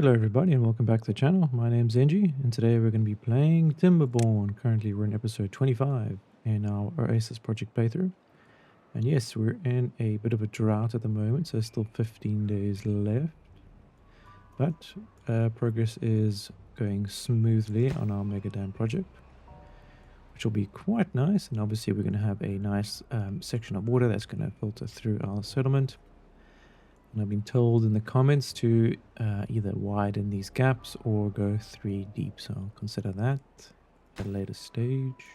Hello everybody and welcome back to the channel. My name's Zenji and today we're going to be playing Timberborn. Currently we're in episode 25 in our Oasis project playthrough. And yes, we're in a bit of a drought at the moment, so still 15 days left. But progress is going smoothly on our Mega Dam project, which will be quite nice. And obviously we're going to have a nice section of water that's going to filter through our settlement. And I've been told in the comments to either widen these gaps or go 3 deep. So I'll consider that at a later stage.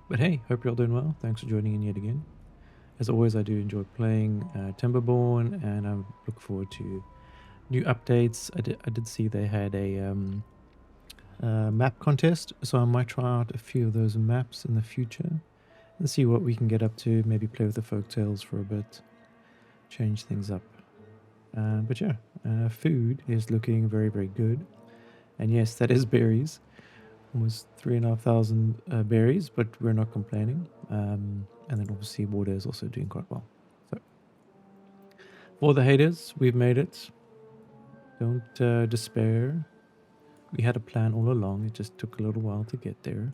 But hey, hope you're all doing well. Thanks for joining in yet again. As always, I do enjoy playing Timberborn, and I look forward to new updates. I did see they had a map contest, so I might try out a few of those maps in the future and see what we can get up to. Maybe play with the folktales for a bit. Change things up. But yeah, food is looking very, very good. And yes, that is berries. Almost 3,500 berries, but we're not complaining. And then obviously water is also doing quite well. So for the haters, we've made it. Don't despair. We had a plan all along. It just took a little while to get there.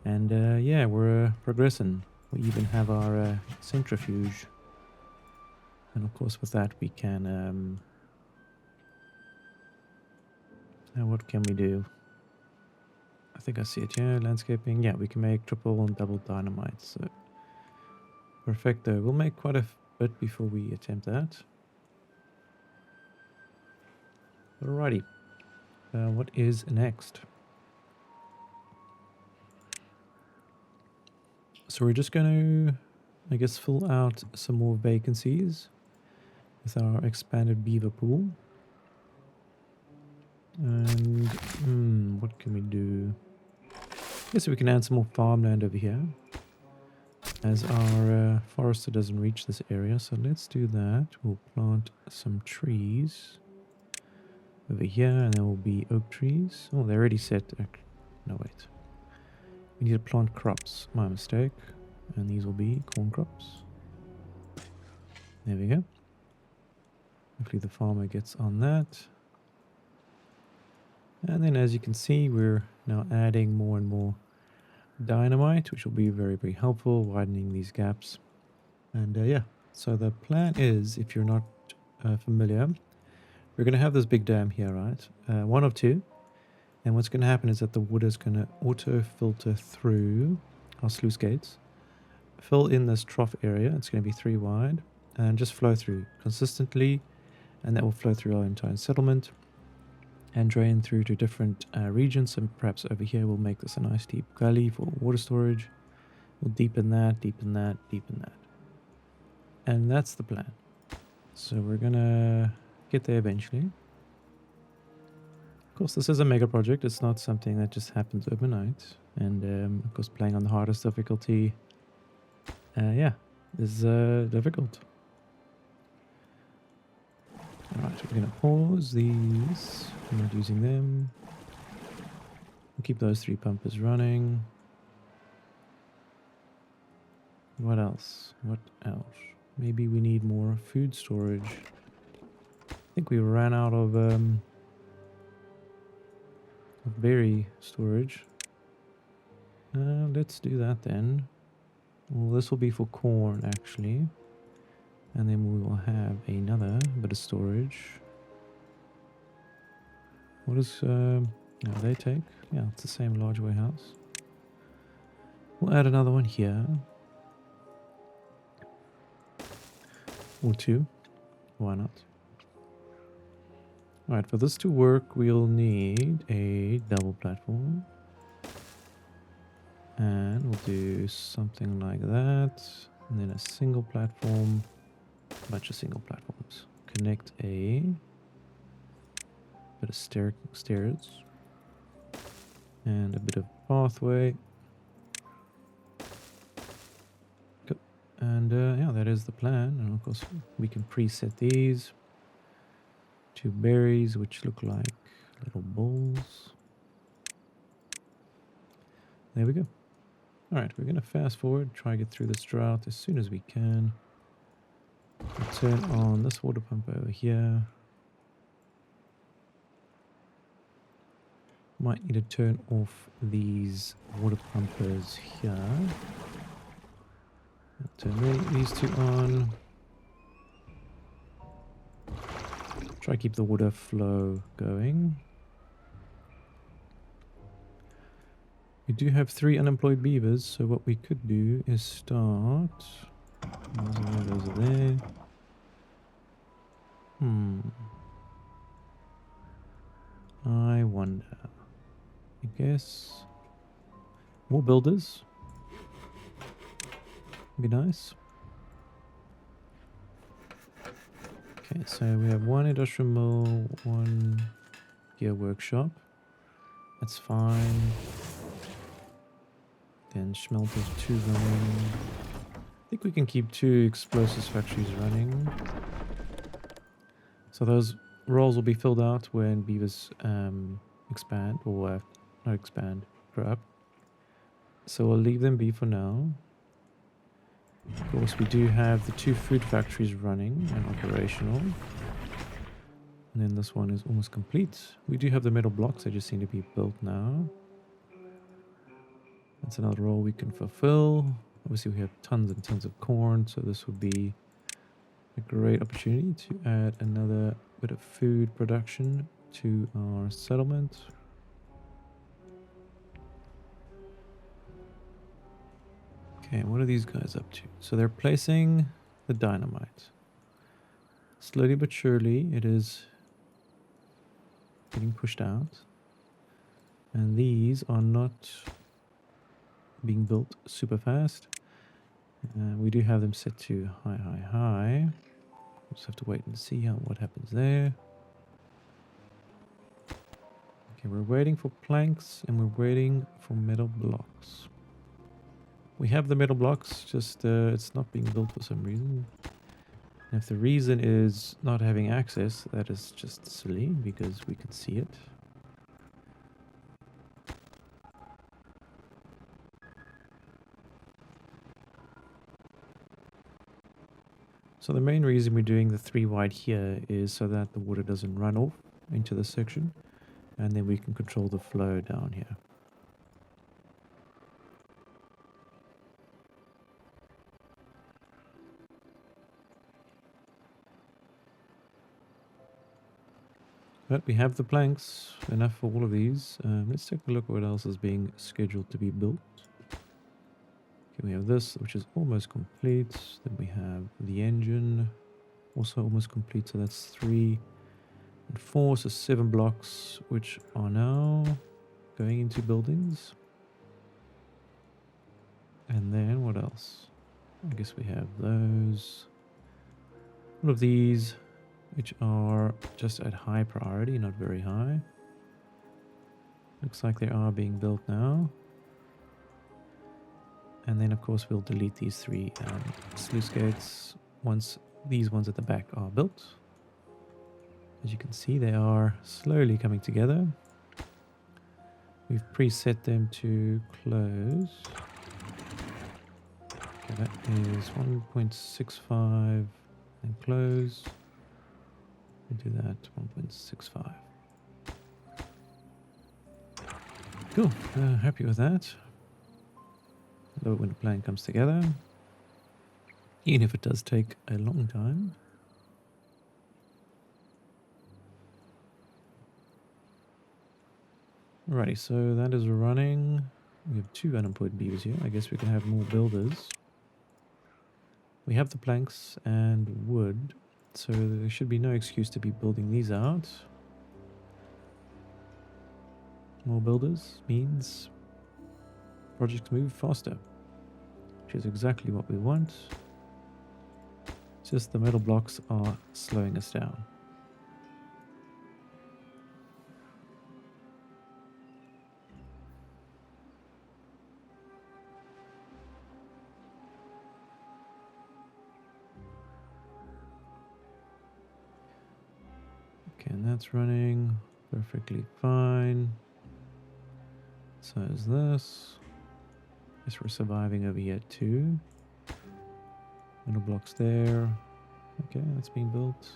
And yeah, we're progressing. We even have our centrifuge. And of course with that we can, now what can we do? I think I see it here, landscaping. Yeah, we can make triple and double dynamite, so perfecto. We'll make quite a bit before we attempt that. Alrighty, what is next? So we're just going to, I guess, fill out some more vacancies with our expanded beaver pool. And what can we do? I guess we can add some more farmland over here, as our forester doesn't reach this area. So let's do that. We'll plant some trees over here, and there will be oak trees. Oh, they're already set. No, wait. We need to plant crops. My mistake. And these will be corn crops. There we go. Hopefully the farmer gets on that. And then as you can see, we're now adding more and more dynamite, which will be very, very helpful, widening these gaps. And yeah, so the plan is, if you're not familiar, we're going to have this big dam here, right? One of two. And what's going to happen is that the water is going to auto-filter through our sluice gates, fill in this trough area. It's going to be 3 wide, and just flow through consistently. And that will flow through our entire settlement and drain through to different regions. And perhaps over here we'll make this a nice deep gully for water storage. We'll deepen that, deepen that, deepen that. And that's the plan. So we're gonna get there eventually. Of course, this is a mega project. It's not something that just happens overnight. And of course, playing on the hardest difficulty, yeah, is difficult. Alright, we're going to pause these. We're not using them. We'll keep those 3 pumpers running. What else? What else? Maybe we need more food storage. I think we ran out of berry storage. Let's do that then. Well, this will be for corn actually. And then we will have another bit of storage. What does they take? Yeah, it's the same large warehouse. We'll add another one here. Or 2. Why not? Alright, for this to work, we'll need a double platform. And we'll do something like that. And then a single platform. Bunch of single platforms. Connect a bit of stairs and a bit of pathway. Good. And yeah, that is the plan. And of course, we can preset these. 2 berries, which look like little bowls. There we go. All right, we're gonna fast forward, try to get through this drought as soon as we can. We'll turn on this water pump over here. Might need to turn off these water pumpers here. Turn these two on. Try to keep the water flow going. We do have 3 unemployed beavers, so what we could do is start. Those are there. I wonder. I guess more builders. Be nice. Okay, so we have 1 industrial mill, 1 gear workshop. That's fine. Then smelters 2 running. I think we can keep 2 explosives factories running. So those roles will be filled out when beavers expand, or not expand, grow up. So we'll leave them be for now. Of course, we do have the 2 food factories running and operational. And then this one is almost complete. We do have the metal blocks, they just seem to be built now. That's another role we can fulfill. Obviously, we have tons and tons of corn, so this would be a great opportunity to add another bit of food production to our settlement. Okay, what are these guys up to? So they're placing the dynamite. Slowly but surely, it is getting pushed out. And these are not being built super fast. We do have them set to high, high, high. We'll just have to wait and see what happens there. Okay, we're waiting for planks and we're waiting for metal blocks. We have the metal blocks, just it's not being built for some reason. And if the reason is not having access, that is just silly because we can see it. So the main reason we're doing the 3 wide here is so that the water doesn't run off into this section, and then we can control the flow down here. But we have the planks, enough for all of these. Let's take a look at what else is being scheduled to be built. Okay, we have this, which is almost complete. Then we have the engine, also almost complete. So that's 3 and 4, so 7 blocks, which are now going into buildings. And then what else? I guess we have those. All of these, which are just at high priority, not very high. Looks like they are being built now. And then, of course, we'll delete these 3 sluice gates once these ones at the back are built. As you can see, they are slowly coming together. We've preset them to close. Okay, that is 1.65 and close. We'll do that 1.65. Cool, happy with that. Love it when a plan comes together, even if it does take a long time. Alrighty, so that is running. We have 2 unemployed beavers here. I guess we can have more builders. We have the planks and wood, so there should be no excuse to be building these out. More builders means projects move faster, which is exactly what we want. Just the metal blocks are slowing us down. Okay, and that's running perfectly fine. So is this. Guess we're surviving over here too. Metal blocks there. Okay, that's being built.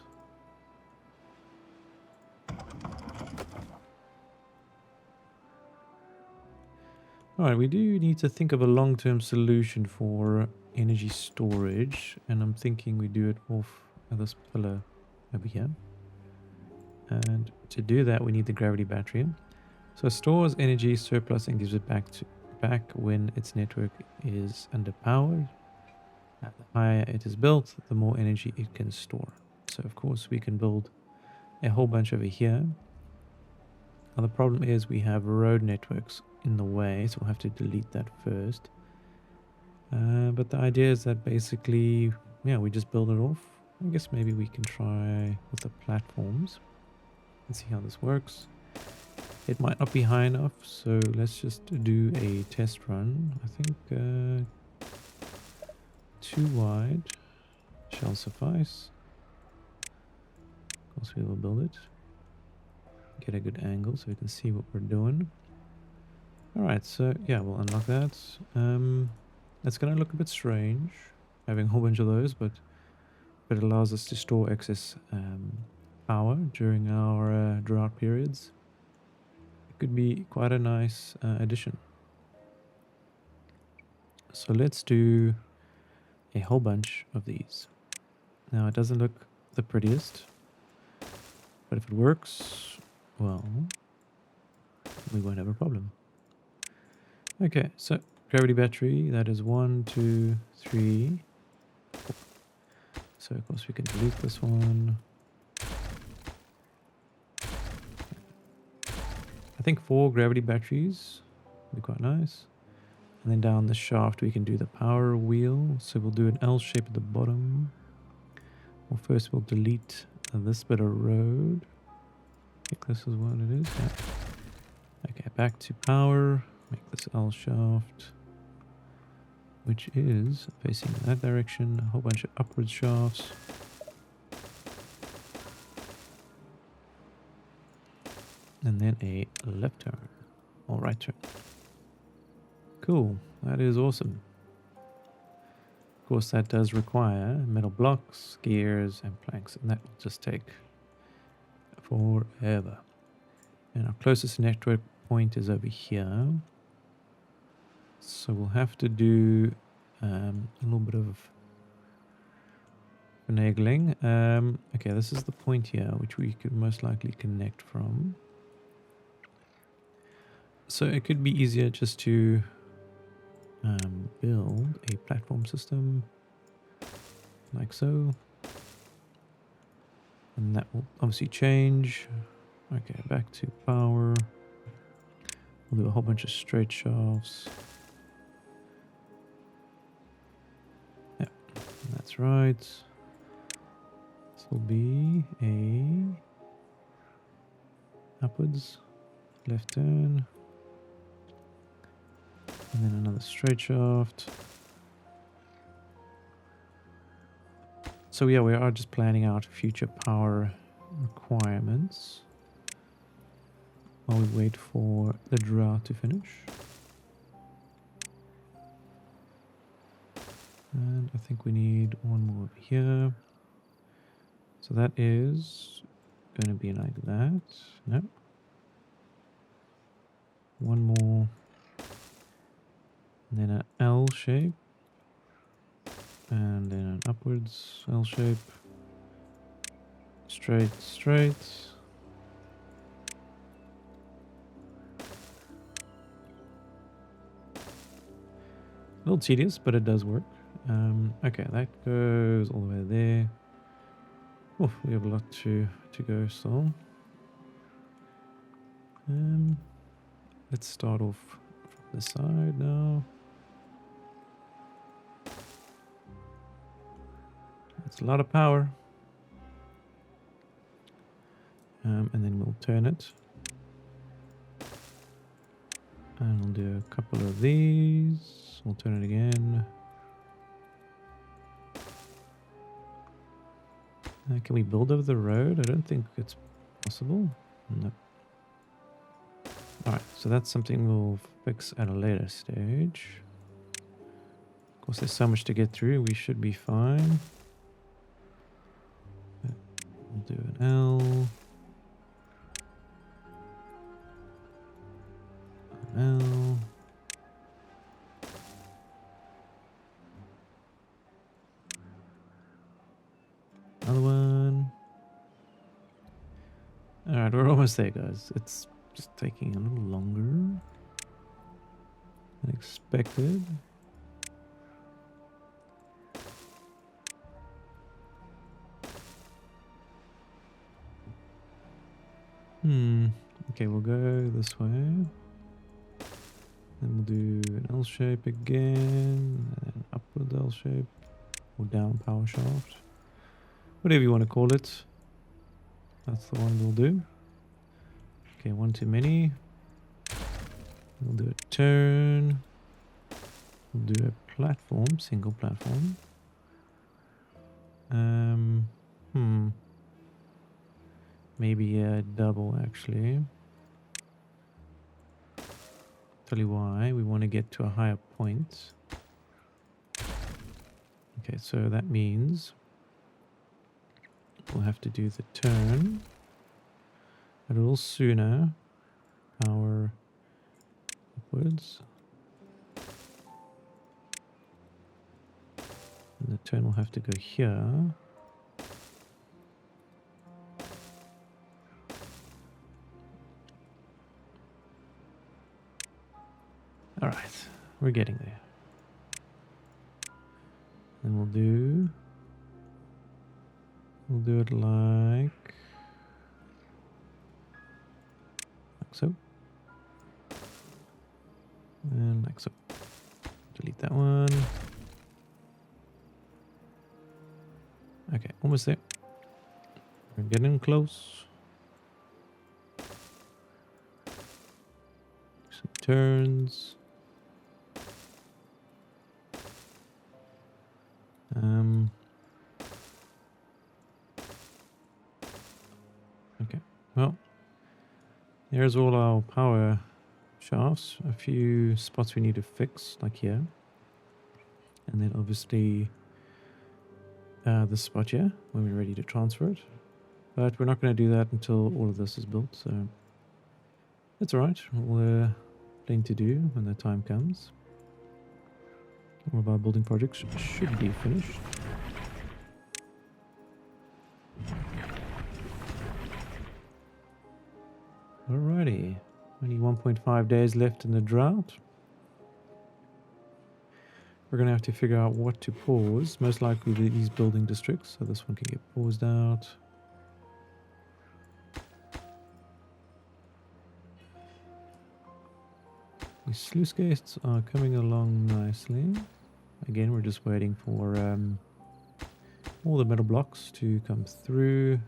Alright, we do need to think of a long-term solution for energy storage, and I'm thinking we do it off of this pillar over here. And to do that, we need the gravity battery. So it stores energy surplus and gives it back when its network is underpowered. The higher it is built, the more energy it can store. So of course we can build a whole bunch over here. Now the problem is we have road networks in the way, so we'll have to delete that first. But the idea is that basically, yeah, we just build it off. I guess maybe we can try with the platforms and see how this works. It might not be high enough, so let's just do a test run. I think 2 wide shall suffice. Of course we will build it. Get a good angle so we can see what we're doing. Alright, so yeah, we'll unlock that. That's going to look a bit strange, having a whole bunch of those, but it allows us to store excess power during our drought periods. It could be quite a nice addition. So let's do a whole bunch of these. Now it doesn't look the prettiest, but if it works, well, we won't have a problem. Okay, so gravity battery, that is 1, 2, 3, 4. So of course we can delete this one. I think 4 gravity batteries would be quite nice. And then down the shaft we can do the power wheel. So we'll do an L shape at the bottom. Well, first we'll delete this bit of road. I think this is what it is. Yeah. Okay, back to power. Make this L shaft, which is facing in that direction. A whole bunch of upward shafts. And then a left turn or right turn. Cool, that is awesome. Of course, that does require metal blocks, gears, and planks, and that will just take forever. And our closest network point is over here. So we'll have to do a little bit of finagling. Okay, this is the point here, which we could most likely connect from. So it could be easier just to build a platform system like so. And that will obviously change. Okay, back to power. We'll do a whole bunch of straight shafts. Yeah, that's right. This will be a upwards, left turn. And then another straight shaft. So yeah, we are just planning out future power requirements while we wait for the drought to finish. And I think we need one more over here. So that is going to be like that. No. One more. And then an L shape. And then an upwards L shape. Straight, straight. A little tedious, but it does work. Okay, that goes all the way there. Oh, we have a lot to go still. Let's start off from the side now. That's a lot of power. And then we'll turn it. And we'll do a couple of these. We'll turn it again. Can we build over the road? I don't think it's possible. No. Alright, so that's something we'll fix at a later stage. Of course, there's so much to get through. We should be fine. We'll do an L. An L. almost there, guys. It's just taking a little longer than expected. Okay, we'll go this way. Then we'll do an L shape again, and then upward L shape, or down power shaft. Whatever you want to call it. That's the one we'll do. Okay, one too many. We'll do a turn. We'll do a platform, single platform. Maybe a double actually. Tell you why. We want to get to a higher point. Okay, so that means we'll have to do the turn a little sooner. Power upwards. And the turn will have to go here. Alright, we're getting there. And we'll do it like so. And like so. Delete that one. Okay, almost there. We're getting close. Some turns. Okay, well, there's all our power shafts. A few spots we need to fix, like here. And then obviously this spot here, when we're ready to transfer it. But we're not going to do that until all of this is built, so that's alright. We'll plenty to do when the time comes. All of our building projects should be finished. Alrighty, only 1.5 days left in the drought. We're going to have to figure out what to pause. Most likely these building districts, so this one can get paused out. These sluice gates are coming along nicely. Again, we're just waiting for all the metal blocks to come through.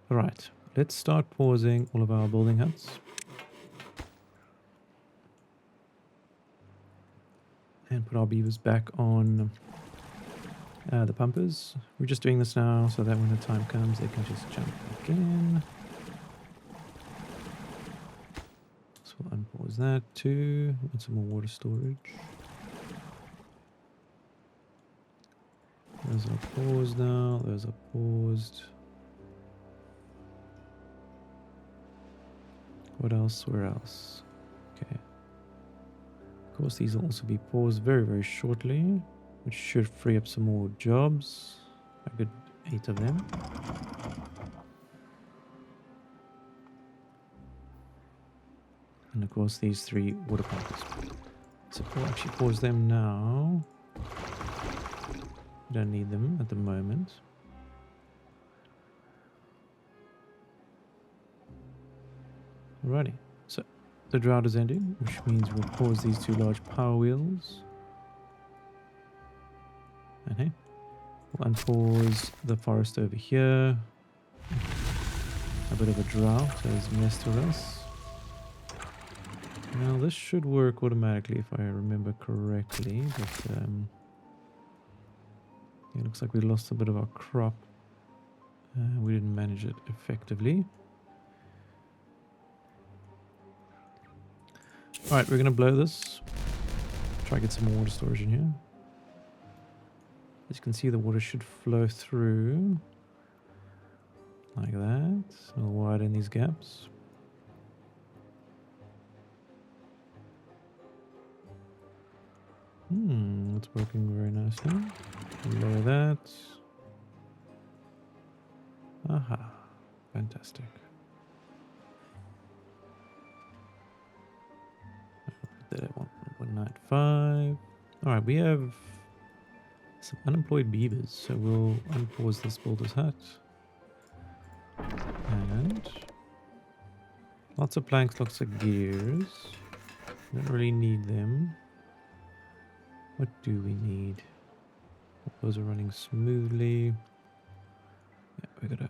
Alright, let's start pausing all of our building huts. And put our beavers back on the pumpers. We're just doing this now so that when the time comes they can just jump back in. So we'll unpause that too. And some more water storage. Those are paused now. Those are paused. What else? Where else? Okay. Of course, these will also be paused very, very shortly, which should free up some more jobs. A good 8 of them. And of course, these 3 water pumpers. So we'll actually pause them now. We don't need them at the moment. Alrighty, so the drought is ending, which means we'll pause these 2 large power wheels. And hey, we'll unpause the forest over here. A bit of a drought has messed with us. Now this should work automatically if I remember correctly, but it looks like we lost a bit of our crop. We didn't manage it effectively. Alright, we're going to blow this. Try to get some more water storage in here. As you can see, the water should flow through. Like that. We'll widen these gaps. It's working very nicely. Lower that. Aha. Fantastic. Put that at 1.195. Alright, we have some unemployed beavers, so we'll unpause this builder's hut. And lots of planks, lots of gears. Don't really need them. What do we need? Those are running smoothly. Yeah, we gotta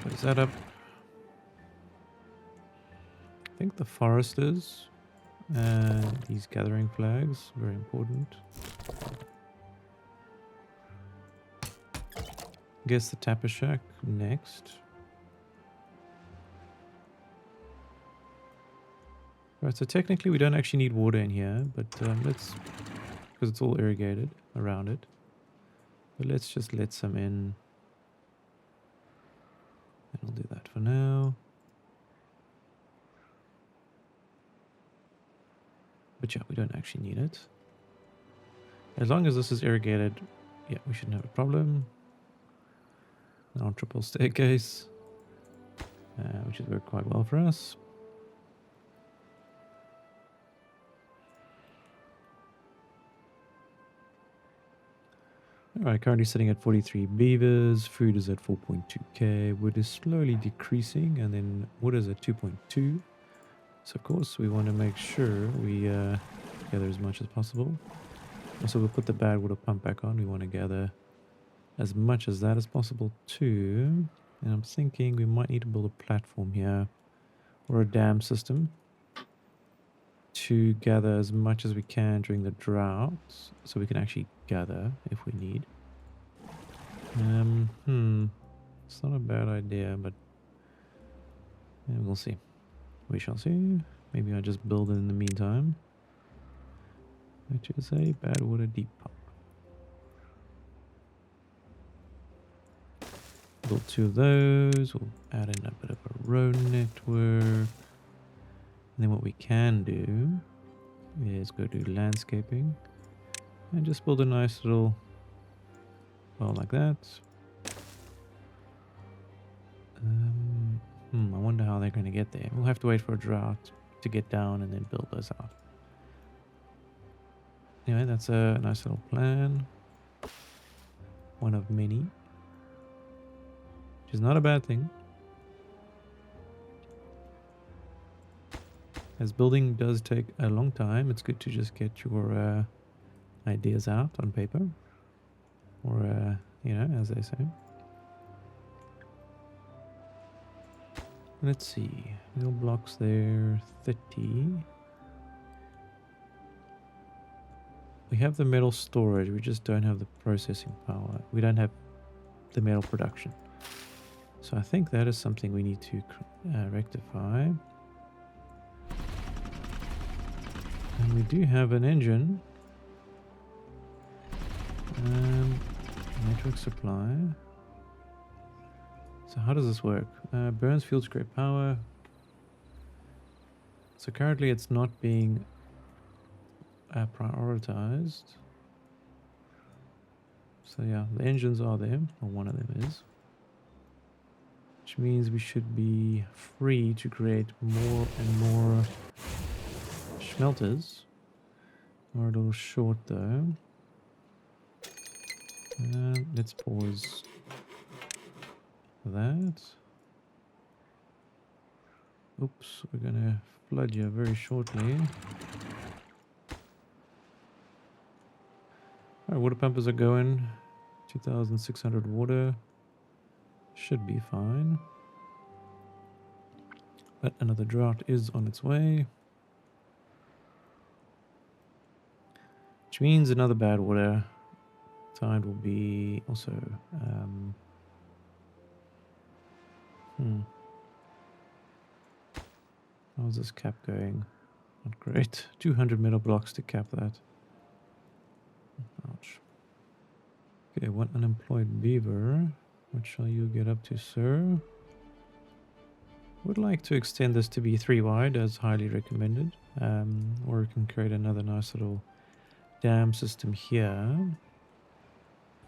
close that up. I think the foresters and these gathering flags, very important. Guess the tapper shack next. Right, so technically we don't actually need water in here, but let's, because it's all irrigated around it. But let's just let some in. And I'll do that for now. But yeah, we don't actually need it. As long as this is irrigated, yeah, we shouldn't have a problem. Now triple staircase, which has worked quite well for us. Alright, currently sitting at 43 beavers, food is at 4.2k, wood is slowly decreasing, and then wood is at 2.2. So of course we want to make sure we gather as much as possible. Also we'll put the bad water pump back on, we want to gather as much as that as possible too. And I'm thinking we might need to build a platform here, or a dam system, to gather as much as we can during the droughts, so we can actually gather if we need. It's not a bad idea, but yeah, we'll see. We shall see. Maybe I just build it in the meantime, which is a bad water deep pump. Build 2 of those. We'll add in a bit of a road network. And then what we can do is go do landscaping and just build a nice little well like that. I wonder how they're going to get there. We'll have to wait for a drought to get down and then build those out. Anyway, that's a nice little plan. One of many. Which is not a bad thing. As building does take a long time, it's good to just get your ideas out on paper. Or, you know, as they say. Let's see. Mill blocks there, 30. We have the metal storage, we just don't have the processing power. We don't have the metal production. So I think that is something we need to rectify. And we do have an engine. Network supply. So how does this work? Burns fuel to create power. So currently it's not being prioritized. So yeah, the engines are there, or one of them is. Which means we should be free to create more and more smelters. We're a little short though. Let's pause that. Oops, we're gonna flood you very shortly. Alright, water pumpers are going. 2,600 water. Should be fine. But another drought is on its way. Which means another bad water tide will be also... How's this cap going? Not great. 200 metal blocks to cap that. Ouch. Okay, one unemployed beaver. What shall you get up to, sir? Would like to extend this to be 3 wide as highly recommended. Or we can create another nice little dam system here.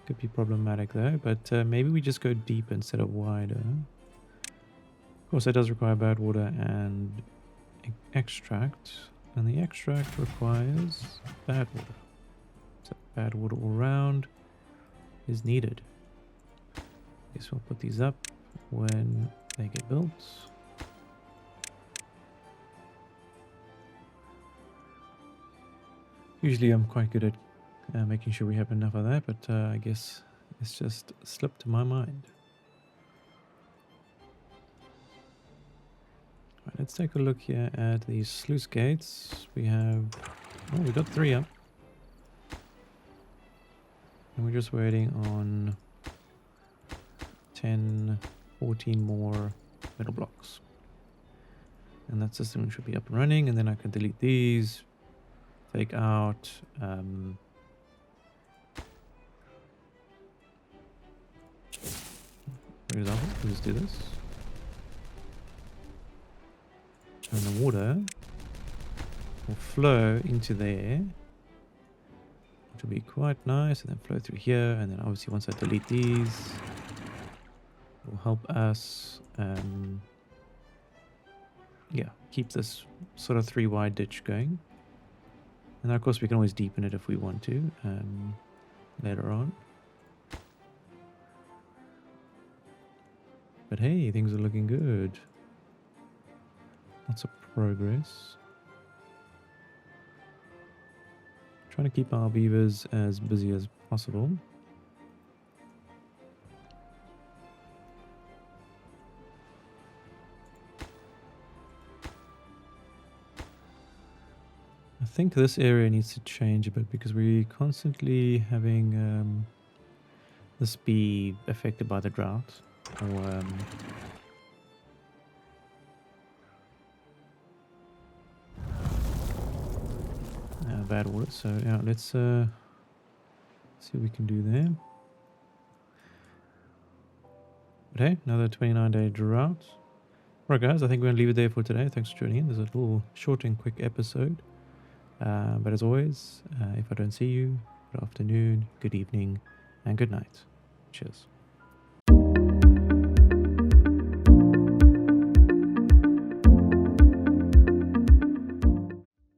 Could be problematic though, but maybe we just go deep instead of wider. Of course, that does require bad water and extract, and the extract requires bad water. So bad water all round is needed. Guess we'll put these up when they get built. Usually I'm quite good at making sure we have enough of that, but I guess it's just slipped my mind. Right, let's take a look here at these sluice gates. We have, oh, we got 3 up. And we're just waiting on 10, 14 more metal blocks. And that system should be up and running, and then I can delete these, take out for example, let's do this. And the water will flow into there, which will be quite nice, and then flow through here, and then obviously once I delete these, it will help us yeah, keep this sort of 3 wide ditch going. And of course we can always deepen it if we want to later on. But hey, things are looking good. Lots of progress. Trying to keep our beavers as busy as possible. I think this area needs to change a bit because we're constantly having this be affected by the drought. Or bad water. So yeah, let's see what we can do there. But hey, another 29-day drought. Right guys, I think we're gonna leave it there for today. Thanks for tuning in. There's a little short and quick episode. But as always, if I don't see you, good afternoon, good evening, and good night. Cheers.